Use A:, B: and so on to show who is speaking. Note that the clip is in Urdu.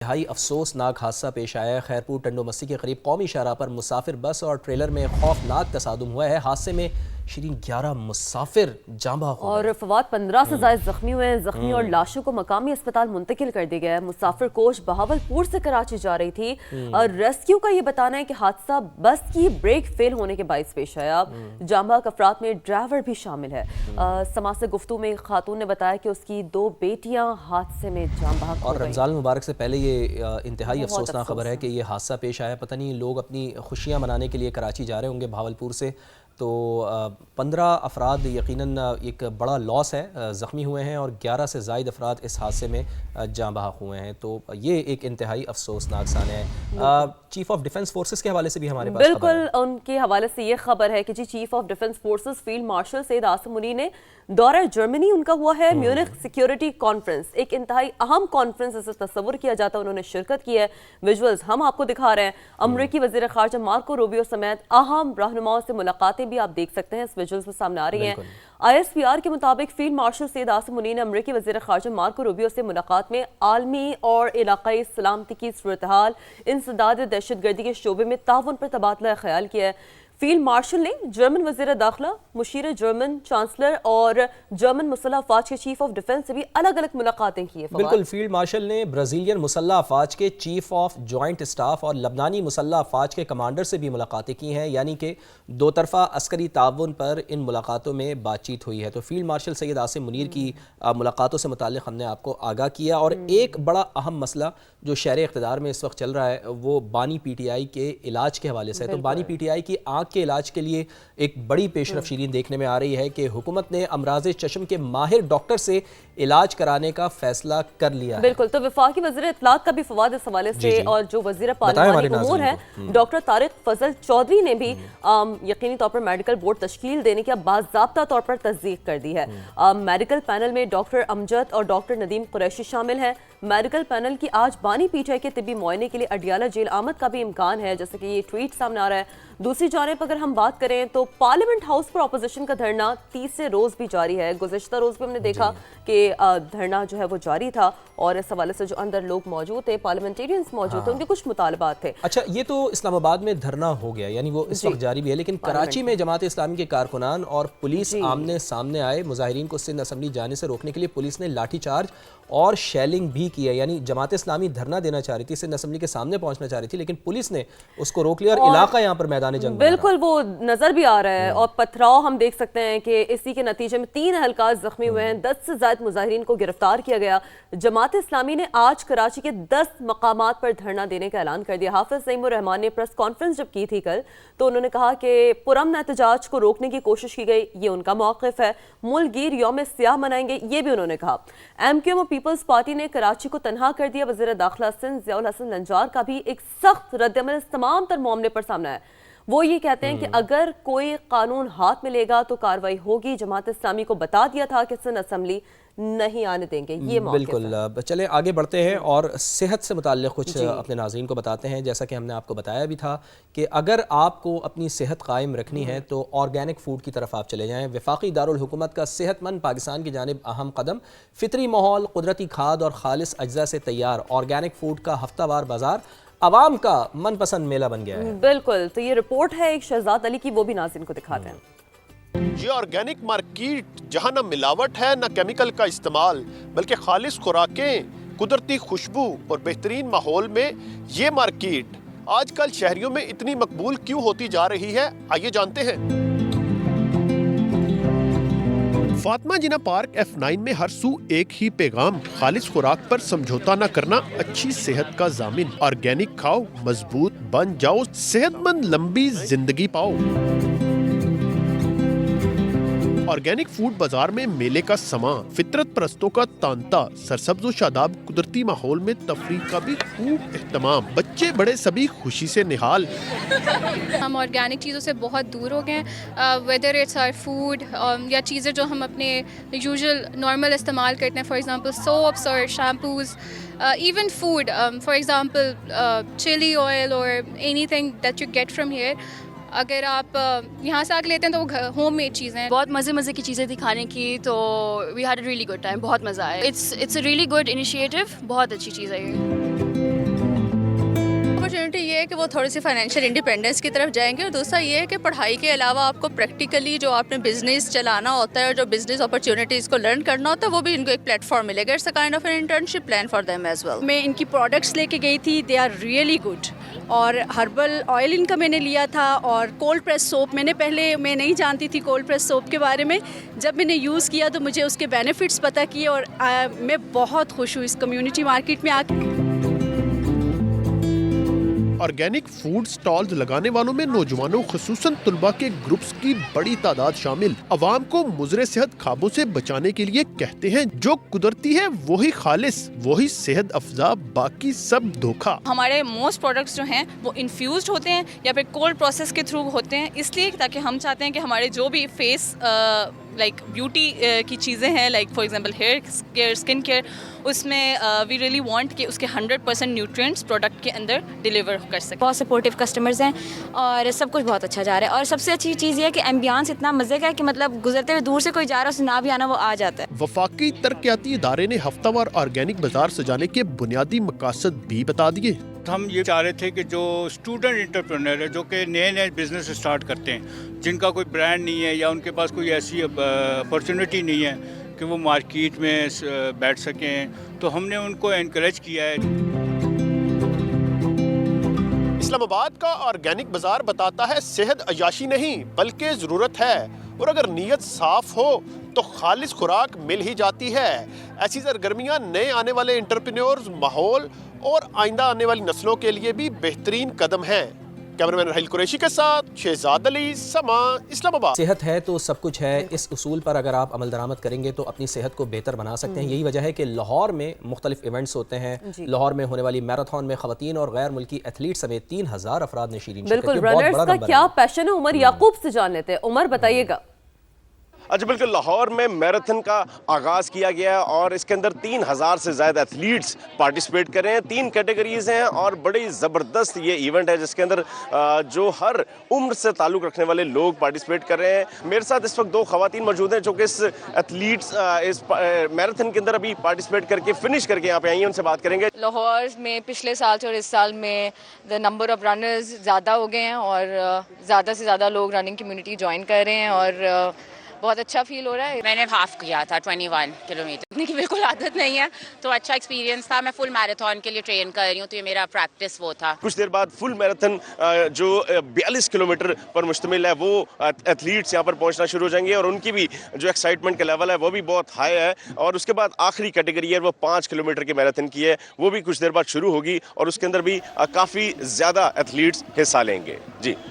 A: انتہائی افسوسناک حادثہ پیش آیا ہے۔ خیرپور ٹنڈو مستی کے قریب قومی شاہراہ پر مسافر بس اور ٹریلر میں خوفناک تصادم ہوا ہے۔ حادثے میں شیرین 11 مسافر جاں بحق ہوئے
B: اور فواد 15 سے زائد زخمی ہوئے ہیں۔ زخمی اور لاشوں کو مقامی اسپتال منتقل کر دیا گیا ہے۔ مسافر کوچ بہاولپور سے کراچی جا رہی تھی اور ریسکیو کا یہ بتانا ہے کہ حادثہ بس کی بریک فیل ہونے کے باعث پیش آیا۔ جاں بحق افراد میں ڈرائیور بھی شامل ہے۔ سماع سے گفتگو میں ایک خاتون نے بتایا کہ اس کی 2 بیٹیاں حادثے میں جاں بحق ہو گئیں۔
A: اور رمضان المبارک سے پہلے یہ انتہائی افسوسناک خبر ہے کہ یہ حادثہ پیش آیا۔ پتہ نہیں لوگ اپنی خوشیاں منانے کے لیے کراچی جا رہے ہوں گے بہاولپور سے، تو 15 افراد یقیناً ایک بڑا لاس ہے، زخمی ہوئے ہیں، اور 11 سے زائد افراد اس حادثے میں جاں بحق ہوئے ہیں۔ تو یہ ایک انتہائی افسوسناک سانحہ ہے۔ چیف آف ڈیفنس فورسز کے حوالے سے بھی ہمارے پاس
B: بالکل ان کے حوالے سے یہ خبر ہے کہ chief of defence forces field marshal Syed Asim Munir نے دورہ جرمنی ان کا ہوا ہے۔ میونخ سیکیورٹی کانفرنس ایک انتہائی اہم کانفرنس اسے تصور کیا جاتا ہے، انہوں نے شرکت کی ہے۔ ویژولز ہم آپ کو دکھا رہے ہیں۔ امریکی وزیر خارجہ مارکو روبیو سمیت اہم رہنماؤں سے ملاقاتیں بھی آپ دیکھ سکتے ہیں، اس ویژولز میں سامنے آ رہی ہیں۔ ISPR کے مطابق فیلڈ مارشل سید عاصم منی نے امریکی وزیر خارجہ مارکو روبیو سے ملاقات میں عالمی اور علاقائی سلامتی کی صورتحال، انسداد دہشت گردی کے شعبے میں تعاون پر تبادلہ خیال کیا ہے۔ فیلڈ مارشل نے جرمن وزیر داخلہ، مشیر جرمن چانسلر اور جرمن مسلح افواج کے چیف آف ڈیفنس سے بھی الگ الگ ملاقاتیں کی ہیں۔
A: بالکل، فیلڈ مارشل نے برازیلین مسلح افواج کے چیف آف جوائنٹ اسٹاف اور لبنانی مسلح افواج کے کمانڈر سے بھی ملاقاتیں کی ہیں، یعنی کہ 2 طرفہ عسکری تعاون پر ان ملاقاتوں میں بات چیت ہوئی ہے۔ تو فیلڈ مارشل سید عاصم منیر کی ملاقاتوں سے متعلق ہم نے آپ کو آگاہ کیا، اور ایک بڑا اہم مسئلہ جو شہر اقتدار میں اس وقت چل رہا ہے وہ بانی پی ٹی آئی کے علاج کے حوالے سے ہے۔ تو بانی پی ٹی آئی کی آنکھ کے علاج کے لیے ایک بڑی پیش رفت شیرین دیکھنے میں آ رہی ہے کہ حکومت نے امراض چشم کے ماہر ڈاکٹر سے علاج کرانے کا فیصلہ کر لیا ہے۔
B: بالکل، تو وفاقی وزیر اطلاعات کا بھی فواد اس حوالے سے اور جو وزیر پارلیمانی امور ہے ڈاکٹر طارق فضل چودھری نے بھی یقینی طور پر میڈیکل بورڈ تشکیل دینے کی باضابطہ طور پر تصدیق کر دی ہے۔ میڈیکل پینل میں ڈاکٹر امجد اور ڈاکٹر ندیم قریشی شامل ہیں۔ میڈیکل پینل کی آج بانی پی ٹی آئی کے طبی معائنے کے لیے اڈیالہ جیل آمد کا بھی امکان ہے، جیسے کہ یہ ٹویٹ سامنے آ رہا ہے۔ دوسری جانب اگر ہم بات کریں تو پارلیمنٹ ہاؤس پر اپوزیشن کا دھرنا تیسرے روز بھی جاری ہے۔ گزشتہ روز بھی ہم نے دیکھا کہ دھرنا جو ہے وہ جاری تھا، اور اس حوالے سے جو اندر لوگ موجود تھے، پارلیمنٹیرینز موجود تھے، ان کے کچھ مطالبات تھے۔
A: اچھا، یہ تو اسلام آباد میں دھرنا ہو گیا، یعنی وہ اس وقت جاری بھی ہے، لیکن کراچی میں جماعت اسلامی کے کارکنان اور پولیس آمنے سامنے آئے۔ مظاہرین کو سندھ اسمبلی جانے سے روکنے کے لیے پولیس نے لاٹھی چارج اور شیلنگ بھی کی ہے، یعنی جماعت اسلامی دھرنا دینا چاہ رہی تھی، سندھ اسمبلی کے سامنے پہنچنا چاہ رہی تھی، لیکن پولیس نے اس کو روک لیا اور علاقہ یہاں پر میدان جنگ بنا رہا۔
B: بالکل وہ نظر بھی آ رہا ہے، اور پتھراؤ ہم دیکھ سکتے ہیں کہ اسی کے نتیجے میں 3 اہلکار زخمی ہوئے ہیں، 10 سے زائد مظاہرین کو گرفتار کیا گیا۔ جماعت اسلامی نے آج کراچی کے 10 مقامات پر دھرنا دینے کا اعلان کر دیا۔ حافظ نعیم الرحمان نے پریس کانفرنس جب کی تھی کل، تو انہوں نے کہا کہ پرامن احتجاج کو روکنے کی کوشش کی گئی، یہ ان کا موقف ہے۔ ملک گیر یوم سیاہ منائیں گے، یہ بھی انہوں نے کہا۔ MQM اور پیپلز پارٹی نے کراچی کو تنہا کر دیا۔ وزیر داخلہ سندھ ضیاء الحسن لنجار کا بھی ایک سخت رد عمل اس تمام تر معاملے پر سامنا ہے۔ وہ یہ کہتے ہیں کہ اگر کوئی قانون ہاتھ میں لے گا تو کارروائی ہوگی۔ جماعت اسلامی کو بتا دیا تھا کہ سندھ اسمبلی نہیں آنے دیں گے، یہ موقف ہے۔
A: بالکل، چلیں آگے بڑھتے ہیں اور صحت سے متعلق کچھ اپنے ناظرین کو بتاتے ہیں۔ جیسا کہ ہم نے آپ کو بتایا بھی تھا کہ اگر آپ کو اپنی صحت قائم رکھنی ہے تو آرگینک فوڈ کی طرف آپ چلے جائیں۔ وفاقی دارالحکومت کا صحت مند پاکستان کی جانب اہم قدم، فطری ماحول، قدرتی کھاد اور خالص اجزاء سے تیار آرگینک فوڈ کا ہفتہ وار بازار عوام کا من پسند میلہ بن گیا ہے۔
B: بالکل، تو یہ رپورٹ ہے ایک شہزاد علی کی، وہ بھی ناظرین کو دکھاتے ہیں۔
C: یہ آرگینک مارکیٹ جہاں نہ ملاوٹ ہے نہ کیمیکل کا استعمال، بلکہ خالص خوراکیں، قدرتی خوشبو اور بہترین ماحول میں یہ مارکیٹ آج کل شہریوں میں اتنی مقبول کیوں ہوتی جا رہی ہے، آئیے جانتے ہیں۔ فاطمہ جناح پارک F9 میں ہر سو ایک ہی پیغام، خالص خوراک پر سمجھوتا نہ کرنا، اچھی صحت کا ضامن، آرگینک کھاؤ، مضبوط بن جاؤ، صحت مند لمبی زندگی پاؤ۔ آرگینک فوڈ بازار میں میلے کا سماں، فطرت پرستوں کا تانتا، سرسبز و شاداب قدرتی ماحول میں تفریح کا بھی خوب اہتمام، بچے بڑے سبھی خوشی سے نہال۔
D: ہم آرگینک چیزوں سے بہت دور ہو گئے ہیں، ویدر اٹس آر فوڈ یا چیزیں جو ہم اپنے یوزول نارمل استعمال کرتے ہیں، فار ایگزامپل سوپس اور shampoos, even food, for example chili oil اور anything that you get from here, اگر آپ یہاں سے آ کے لیتے ہیں تو وہ ہوم میڈ چیزیں ہیں۔
E: بہت مزے کی چیزیں تھی کھانے کی، تو we had a really good time, بہت مزہ آیا۔ It's a really good initiative, بہت اچھی چیز ہے یہ۔ ہے کہ وہ تھوڑی سی فائنینشیل انڈیپینڈنس کی طرف جائیں گے, اور دوسرا یہ ہے کہ پڑھائی کے علاوہ آپ کو پریکٹیکلی جو آپ نے بزنس چلانا ہوتا ہے اور جو بزنس اپرچونیٹیز کو لرن کرنا ہوتا ہے وہ بھی ان کو ایک پلیٹ فارم ملے گا. It's a kind of an internship plan for them as well.
F: میں ان کی پروڈکٹس لے کے گئی تھی, دے آر ریئلی گڈ. اور ہربل آئل ان کا میں نے لیا تھا, اور کولڈ پریس سوپ میں نہیں جانتی تھی کولڈ پریس سوپ کے بارے میں. جب میں نے یوز کیا تو مجھے اس کے بینیفٹس پتہ کیے, اور میں بہت خوش ہوں اس کمیونٹی مارکیٹ میں آ کے.
C: آرگینک فوڈ سٹالز لگانے والوں میں نوجوانوں خصوصاً طلباء کے گروپس کی بڑی تعداد شامل. عوام کو مضر صحت خوابوں سے بچانے کے لیے کہتے ہیں جو قدرتی ہے وہی خالص, وہی صحت افزا, باقی سب دھوکا.
G: ہمارے موسٹ پروڈکٹس جو ہیں وہ انفیوزڈ ہوتے ہیں یا پھر کولڈ پروسیس کے تھرو ہوتے ہیں, اس لیے تاکہ ہم چاہتے ہیں کہ ہمارے جو بھی فیس لائک بیوٹی کی چیزیں ہیں, like for example hair care, skin care, اس میں وی ریئلی وانٹ کہ اس کے 100% نیوٹرینٹس پروڈکٹ کے اندر ڈیلیور کر سکیں.
H: بہت سپورٹیو کسٹمرز ہیں اور سب کچھ بہت اچھا جا رہا ہے. اور سب سے اچھی چیز یہ ہے کہ ایمبیانس اتنا مزے کا ہے کہ مطلب گزرتے ہوئے دور سے کوئی جا رہا ہے, اسے نہ بھی آنا وہ آ جاتا ہے.
C: وفاقی ترقیاتی ادارے نے ہفتہ وار آرگینک بازار سجانے کے بنیادی مقاصد بھی بتا دیے.
I: ہم یہ چاہ رہے تھے کہ جو اسٹوڈنٹ انٹرپرینر ہے جو کہ نئے بزنس اسٹارٹ کرتے ہیں, جن کا کوئی برانڈ نہیں ہے یا ان کے پاس کوئی ایسی اپرچونٹی نہیں ہے کہ وہ مارکیٹ میں بیٹھ سکیں, تو ہم نے ان کو انکریج کیا ہے.
C: اسلام آباد کا آرگینک بازار بتاتا ہے صحت عیاشی نہیں بلکہ ضرورت ہے, اور اگر نیت صاف ہو تو خالص خوراک مل ہی جاتی ہے. ایسی سرگرمیاں نئے آنے والے انٹرپرینیورز, ماحول اور آئندہ آنے والی نسلوں کے لیے بھی بہترین قدم ہیں. کیمرمین راحیل قریشی کے ساتھ شہزاد علی, سما, اسلام آباد.
A: صحت ہے تو سب کچھ ہے, اس اصول پر اگر آپ عمل درآمد کریں گے تو اپنی صحت کو بہتر بنا سکتے ہیں. یہی وجہ ہے کہ لاہور میں مختلف ایونٹس ہوتے ہیں. لاہور میں ہونے والی میراتھن میں خواتین اور غیر ملکی ایتھلیٹ سمیت 3000 افراد نے شرکت کی.
B: بالکل, رنرز کا کیا پیشن ہے عمر یعقوب سے جان لیتے ہیں. عمر بتائیے گا.
J: اچھا بالکل, لاہور میں میراتھن کا آغاز کیا گیا ہے اور اس کے اندر 3000 سے زیادہ ایتھلیٹس پارٹیسپیٹ کر رہے ہیں. 3 کیٹیگریز ہیں اور بڑی زبردست یہ ایونٹ ہے جس کے اندر جو ہر عمر سے تعلق رکھنے والے لوگ پارٹیسپیٹ کر رہے ہیں. میرے ساتھ اس وقت 2 خواتین موجود ہیں جو کہ اس میراتھن کے اندر ابھی پارٹیسپیٹ کر کے فنش کر کے یہاں پہ آئی ہیں. ان سے بات کریں گے.
E: لاہور میں پچھلے سال سے اور اس سال میں دا نمبر آف رنرز زیادہ ہو گئے ہیں اور زیادہ سے زیادہ لوگ رننگ کمیونٹی جوائن کر رہے ہیں اور بہت اچھا فیل ہو رہا ہے.
K: میں نے ہاف کیا تھا 21 کلومیٹر, اتنی کی بالکل عادت نہیں ہے تو اچھا ایکسپیرینس تھا. میں فل میراتھن کے لیے ٹرین کر رہی ہوں تو یہ میرا پریکٹس وہ تھا.
J: کچھ دیر بعد فل میراتھن جو 42 کلومیٹر پر مشتمل ہے وہ ایتھلیٹس یہاں پر پہنچنا شروع ہو جائیں گے اور ان کی بھی جو ایکسائٹمنٹ کا لیول ہے وہ بھی بہت ہائی ہے. اور اس کے بعد آخری کیٹیگری ہے وہ 5 کلومیٹر کے میراتھن کی ہے, وہ بھی کچھ دیر بعد شروع ہوگی اور اس کے اندر بھی کافی زیادہ ایتھلیٹس حصہ لیں گے. جی